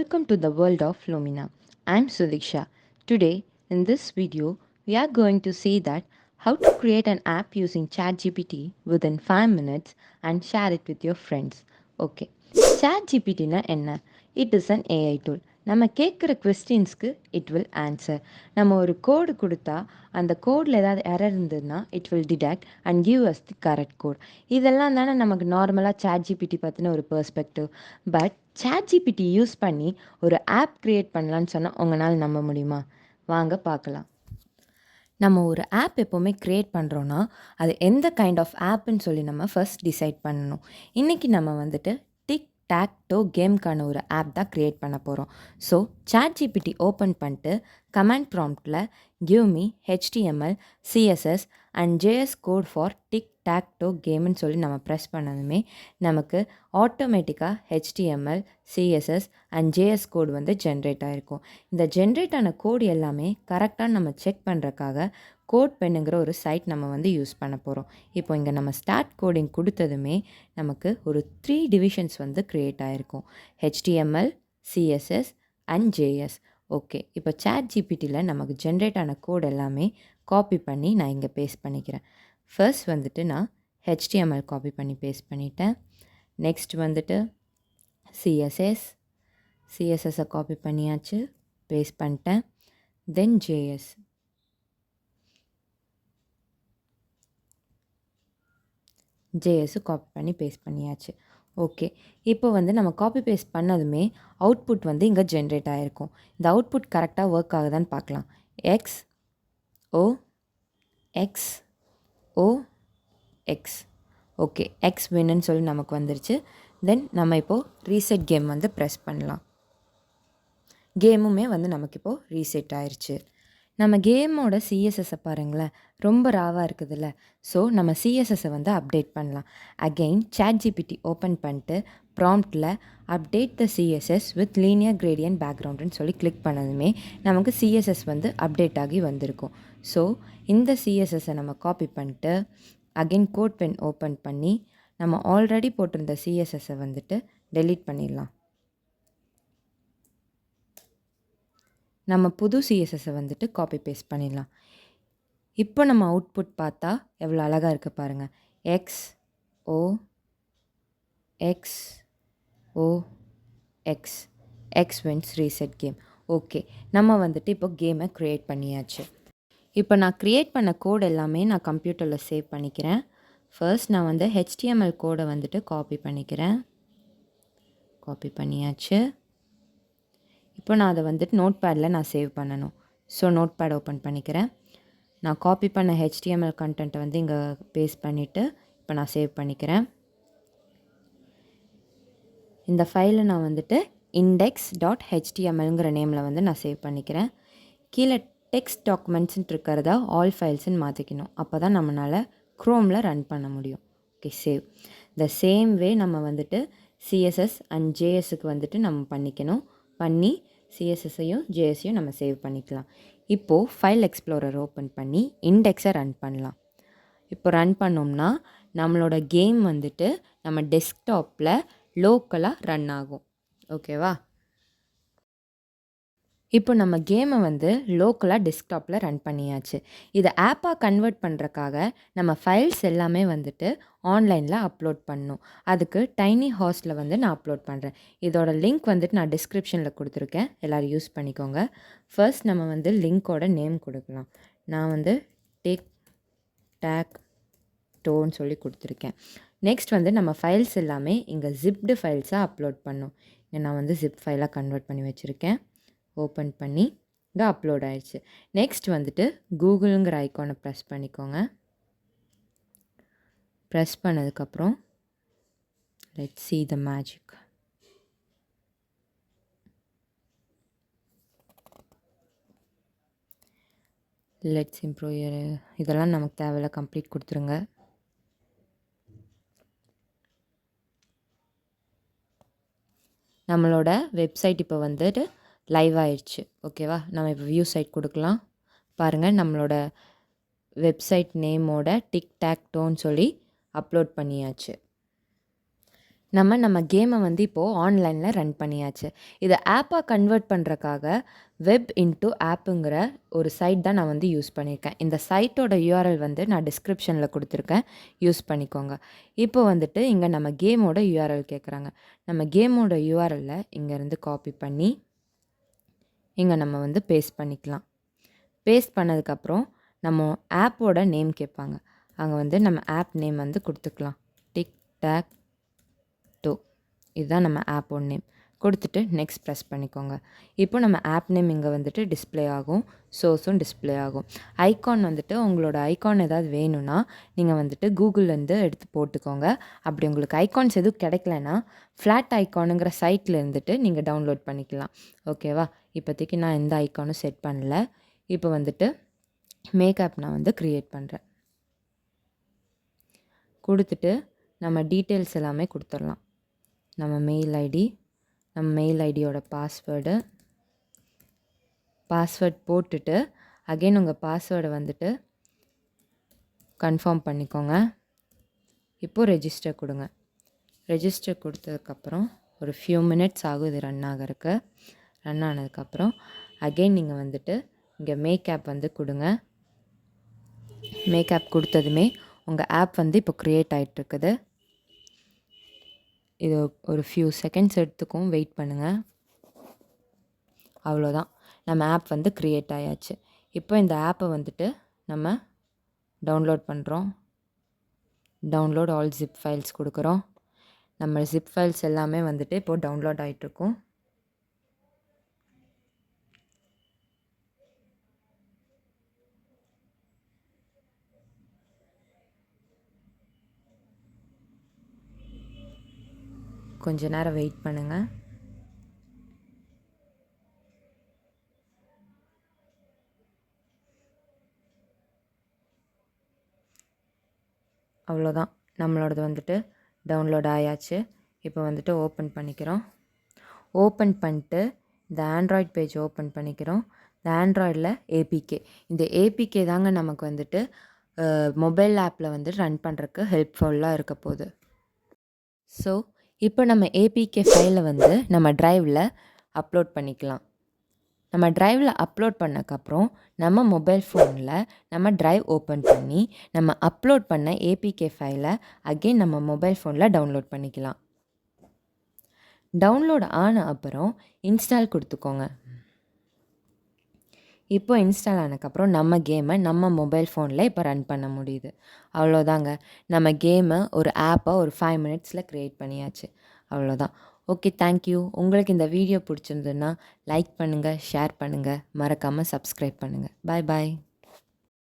welcome to the world of Lumina. I'm Sudiksha. Today, in this video, we are going to see that how to create an app using ChatGPT within 5 minutes and share it with your friends. Okay, ChatGPT na enna? It is an AI tool. நம்ம கேட்குற கொஸ்டின்ஸ்க்கு it will answer. நம்ம ஒரு கோடு கொடுத்தா அந்த கோடில் ஏதாவது error இருந்ததுன்னா it will detect and give us the correct code. இதெல்லாம் தானே நமக்கு நார்மலாக ChatGPT பற்றின ஒரு பெர்ஸ்பெக்டிவ். பட் ChatGPT யூஸ் பண்ணி ஒரு ஆப் க்ரியேட் பண்ணலான்னு சொன்னால் உங்களால் நம்ப முடியுமா? வாங்க பார்க்கலாம். நம்ம ஒரு ஆப் எப்போவுமே க்ரியேட் பண்ணுறோன்னா அது எந்த கைண்ட் ஆஃப் ஆப்புன்னு சொல்லி நம்ம ஃபர்ஸ்ட் டிசைட் பண்ணணும். இன்றைக்கி நம்ம வந்துட்டு டேக்டோ கேம்க்கான ஒரு ஆப் தான் க்ரியேட் பண்ண போகிறோம். ஸோ ChatGPT ஓப்பன் பண்ணிட்டு கமாண்ட் ப்ராம்ப்டில் give me HTML, CSS and JS code for tic tac toe கேம்னு சொல்லி நம்ம ப்ரெஸ் பண்ணதுமே நமக்கு ஆட்டோமேட்டிக்காக HTML, CSS and JS code வந்து ஜென்ரேட் ஆகிருக்கும். இந்த ஜென்ரேட் ஆன கோடு எல்லாமே கரெக்டாக நம்ம செக் பண்ணுறக்காக கோட் பென்னுங்கிற ஒரு சைட் நம்ம வந்து யூஸ் பண்ண போகிறோம். இப்போ இங்கே நம்ம ஸ்டார்ட் கோடிங் கொடுத்ததுமே நமக்கு ஒரு 3 டிவிஷன்ஸ் வந்து க்ரியேட் ஆகிருக்கும். HTML, CSS and JS. Okay, இப்போ ChatGPTயில் நமக்கு ஜென்ரேட் ஆன கோட் எல்லாமே காப்பி பண்ணி நான் இங்கே பேஸ்ட் பண்ணிக்கிறேன். ஃபர்ஸ்ட் வந்துட்டு நான் HTML காப்பி பண்ணி பேஸ்ட் பண்ணிட்டேன். நெக்ஸ்ட் வந்துட்டு CSSஸை காப்பி பண்ணியாச்சு, பேஸ்ட் பண்ணிட்டேன். தென் JS காப்பி பண்ணி பேஸ்ட் பண்ணியாச்சு. ஓகே, இப்போ வந்து நம்ம காப்பி பேஸ்ட் பண்ணதுமே அவுட்புட் வந்து இங்கே ஜென்ரேட் ஆகிருக்கும். இந்த அவுட்புட் கரெக்டாக ஒர்க் ஆகுதான்னு பார்க்கலாம். XOX ஓகே, X வின்னு சொல்லி நமக்கு வந்துருச்சு. தென் நம்ம இப்போது ரீசெட் கேம் வந்து ப்ரெஸ் பண்ணலாம். கேமுமே வந்து நமக்கு இப்போது ரீசெட் ஆயிடுச்சு. நம்ம கேமோட CSSஸை பாருங்களேன், ரொம்ப ராவாக இருக்குதுல்ல. ஸோ நம்ம CSSஸை வந்து அப்டேட் பண்ணலாம். அகெயின் ChatGPT ஓப்பன் பண்ணிட்டு ப்ராம்ப்டில் update the CSS with linear gradient பேக்ரவுண்டுன்னு சொல்லி கிளிக் பண்ணதுமே நமக்கு CSS வந்து அப்டேட் ஆகி வந்திருக்கும். ஸோ இந்த CSSஸை நம்ம காப்பி பண்ணிட்டு அகெயின் கோட் பென் ஓப்பன் பண்ணி நம்ம ஆல்ரெடி போட்டிருந்த CSSஸை வந்துட்டு டெலீட் பண்ணிடலாம். நம்ம புது CSSஸை வந்துட்டு காப்பி பேஸ்ட் பண்ணிடலாம். இப்போ நம்ம அவுட்புட் பார்த்தா எவ்வளோ அழகாக இருக்குது பாருங்கள். X wins reset game. Okay, நம்ம வந்துட்டு இப்போ கேமை க்ரியேட் பண்ணியாச்சு. இப்போ நான் க்ரியேட் பண்ண கோட் எல்லாமே நான் கம்ப்யூட்டரில் சேவ் பண்ணிக்கிறேன். ஃபர்ஸ்ட் நான் வந்து HTML கோடை வந்துட்டு காப்பி பண்ணிக்கிறேன். காப்பி பண்ணியாச்சு. இப்போ நான் அதை வந்துட்டு நோட் பேடில் நான் சேவ் பண்ணணும். ஸோ நோட் பேட் ஓப்பன் பண்ணிக்கிறேன். நான் காப்பி பண்ண HTML கண்டென்ட்டை வந்து இங்கே பேஸ்ட் பண்ணிவிட்டு இப்போ நான் சேவ் பண்ணிக்கிறேன். இந்த ஃபைலை நான் வந்துட்டு index.htmlங்கிற நேமில் வந்து நான் சேவ் பண்ணிக்கிறேன். கீழே டெக்ஸ்ட் டாக்குமெண்ட்ஸ்ன்ட்டு இருக்கிறதா ஆல் ஃபைல்ஸ்ன்னு மாற்றிக்கணும். அப்போ தான் நம்மளால் க்ரோமில் ரன் பண்ண முடியும். Okay, save. The same way நம்ம வந்துட்டு CSS அண்ட் JSக்கு வந்துட்டு நம்ம பண்ணிக்கணும். பண்ணி CSSஸையும் JSஸையும் நம்ம சேவ் பண்ணிக்கலாம். இப்போது ஃபைல் எக்ஸ்ப்ளோரர் ஓப்பன் பண்ணி இண்டெக்ஸை ரன் பண்ணலாம். இப்போ ரன் பண்ணோம்னா நம்மளோட கேம் வந்துட்டு நம்ம டெஸ்க்டாப்பில் லோக்கலாக ரன் ஆகும். ஓகேவா? இப்போ நம்ம கேமை வந்து லோக்கலாக டெஸ்க்டாப்பில் ரன் பண்ணியாச்சு. இதை ஆப்பாக கன்வெர்ட் பண்ணுறக்காக நம்ம ஃபைல்ஸ் எல்லாமே வந்துட்டு ஆன்லைனில் அப்லோட் பண்ணணும். அதுக்கு டைனி ஹாஸ்ட்டில் வந்து நான் அப்லோட் பண்ணுறேன். இதோட லிங்க் வந்துட்டு நான் டிஸ்கிரிப்ஷனில் கொடுத்துருக்கேன், எல்லோரும் யூஸ் பண்ணிக்கோங்க. ஃபர்ஸ்ட் நம்ம வந்து லிங்க்கோட நேம் கொடுக்கலாம். நான் வந்து டேக்டோன்னு சொல்லி கொடுத்துருக்கேன். நெக்ஸ்ட் வந்து நம்ம ஃபைல்ஸ் எல்லாமே இங்கே ஜிப்டு ஃபைல்ஸாக அப்லோட் பண்ணணும். இங்கே நான் வந்து ஜிப் ஃபைலாக கன்வெர்ட் பண்ணி வச்சுருக்கேன். ஓப்பன் பண்ணி இங்கே அப்லோட் ஆயிடுச்சு. நெக்ஸ்ட் வந்துட்டு கூகுளுங்கிற ஐக்கானை ப்ரெஸ் பண்ணிக்கோங்க. ப்ரெஸ் பண்ணதுக்கப்புறம் let's see the magic. Let's improve இதெல்லாம் நமக்கு தேவையில்ல, கம்ப்ளீட் கொடுத்துருங்க. நம்மளோட வெப்சைட் இப்போ வந்துட்டு லைவ் ஆயிடுச்சு. ஓகேவா? நம்ம இப்போ வியூ சைட் கொடுக்கலாம். பாருங்கள், நம்மளோட வெப்சைட் நேமோட டிக்டாக்டோன்னு சொல்லி அப்லோட் பண்ணியாச்சு. நம்ம கேமை வந்து இப்போது ஆன்லைனில் ரன் பண்ணியாச்சு. இதை ஆப்பாக கன்வெர்ட் பண்ணுறக்காக வெப் இன்டூ ஆப்புங்கிற ஒரு சைட் தான் நான் வந்து யூஸ் பண்ணியிருக்கேன். இந்த சைட்டோட யூஆர்எல் வந்து நான் டிஸ்கிரிப்ஷனில் கொடுத்துருக்கேன், யூஸ் பண்ணிக்கோங்க. இப்போ வந்துட்டு இங்கே நம்ம கேமோட யூஆர்எல் கேட்குறாங்க. நம்ம கேமோட யூஆர்எல்ல இங்கேருந்து காப்பி பண்ணி இங்கே நம்ம வந்து பேஸ்ட் பண்ணிக்கலாம். பேஸ்ட் பண்ணதுக்கப்புறம் நம்ம ஆப்போட நேம் கேட்பாங்க. அங்கே வந்து நம்ம ஆப் நேம் வந்து கொடுத்துக்கலாம். டிக் டாக் டோ, இதுதான் நம்ம ஆப்போட நேம். கொடுத்துட்டு நெக்ஸ்ட் ப்ரெஸ் பண்ணிக்கோங்க. இப்போ நம்ம ஆப் நேம் இங்கே வந்துட்டு டிஸ்பிளே ஆகும், சோர்ஸும் டிஸ்பிளே ஆகும். ஐகான் வந்துட்டு உங்களோட ஐகான் ஏதாவது வேணும்னா நீங்கள் வந்துட்டு கூகுள்லேருந்து எடுத்து போட்டுக்கோங்க. அப்படி உங்களுக்கு ஐகான்ஸ் எதுவும் கிடைக்கலன்னா ஃப்ளாட் ஐகானுங்கிற சைட்டில் இருந்துட்டு நீங்கள் டவுன்லோட் பண்ணிக்கலாம். ஓகேவா? இப்போதைக்கு நான் எந்த ஐகானும் செட் பண்ணல. இப்போ வந்துட்டு மேக்கப் நான் வந்து க்ரியேட் பண்ணுறேன். கொடுத்துட்டு நம்ம டீட்டெயில்ஸ் எல்லாமே கொடுத்துடலாம். நம்ம மெயில் ஐடி, நம்ம மெயில் ஐடியோட பாஸ்வேர்ட் போட்டுட்டு அகெயின் உங்கள் பாஸ்வேர்டை வந்துட்டு கன்ஃபார்ம் பண்ணிக்கோங்க. இப்போது ரெஜிஸ்டர் கொடுங்க. ரெஜிஸ்டர் கொடுத்ததுக்கப்புறம் ஒரு ஃபியூ மினிட்ஸ் ஆகும் இது ரன் ஆகிறதுக்கு. ரன் ஆனதுக்கப்புறம் அகெயின் நீங்கள் வந்துட்டு இங்கே மேக்கப் வந்து கொடுங்க. மேக்கப் கொடுத்ததுமே உங்கள் ஆப் வந்து இப்போ க்ரியேட் ஆகிட்டுருக்குது. இது ஒரு ஃபியூ செகண்ட்ஸ் எடுத்துக்கும், வெயிட் பண்ணுங்கள். அவ்வளோதான், நம்ம ஆப் வந்து க்ரியேட் ஆயாச்சு. இப்போ இந்த ஆப்பை வந்துட்டு நம்ம டவுன்லோட் பண்ணுறோம். டவுன்லோட் ஆல் ஜிப் ஃபைல்ஸ் கொடுக்குறோம். நம்ம ஜிப் ஃபைல்ஸ் எல்லாமே வந்துட்டு இப்போது டவுன்லோட் ஆகிட்ருக்கும். கொஞ்ச நேரம் வெயிட் பண்ணுங்கள். அவ்வளோதான், நம்மளோடது வந்துட்டு டவுன்லோட் ஆயாச்சு. இப்போ வந்துட்டு ஓப்பன் பண்ணிக்கிறோம். ஓப்பன் பண்ணிட்டு இந்த ஆண்ட்ராய்ட் பேஜ் ஓப்பன் பண்ணிக்கிறோம். இந்த ஆண்ட்ராய்டில் ஏபிகே, இந்த ஏபிகே தாங்க நமக்கு வந்துட்டு மொபைல் ஆப்பில் வந்து ரன் பண்ணுறதுக்கு ஹெல்ப்ஃபுல்லாக இருக்க போகுது. ஸோ இப்போ நம்ம ஏபிகே ஃபைலை வந்து நம்ம ட்ரைவில் அப்லோட் பண்ணிக்கலாம். நம்ம ட்ரைவில் அப்லோட் பண்ணக்கப்புறம் நம்ம மொபைல் ஃபோனில் நம்ம ட்ரைவ் ஓப்பன் பண்ணி நம்ம அப்லோட் பண்ண ஏபிகே ஃபைலை அகெயின் நம்ம மொபைல் ஃபோனில் டவுன்லோட் பண்ணிக்கலாம். டவுன்லோட் ஆன அப்புறம் இன்ஸ்டால் கொடுத்துக்கோங்க. இப்போ இன்ஸ்டால் ஆனதுக்கப்புறம் நம்ம கேமை நம்ம மொபைல் ஃபோனில் இப்போ ரன் பண்ண முடியுது. அவ்வளோதாங்க, நம்ம கேமை ஒரு ஆப்பை ஒரு 5 மினிட்ஸில் க்ரியேட் பண்ணியாச்சு. அவ்வளோதான். Okay, thank you. உங்களுக்கு இந்த வீடியோ பிடிச்சிருந்ததுன்னா லைக் பண்ணுங்கள், ஷேர் பண்ணுங்கள், மறக்காமல் சப்ஸ்கிரைப் பண்ணுங்கள். பாய் பாய்.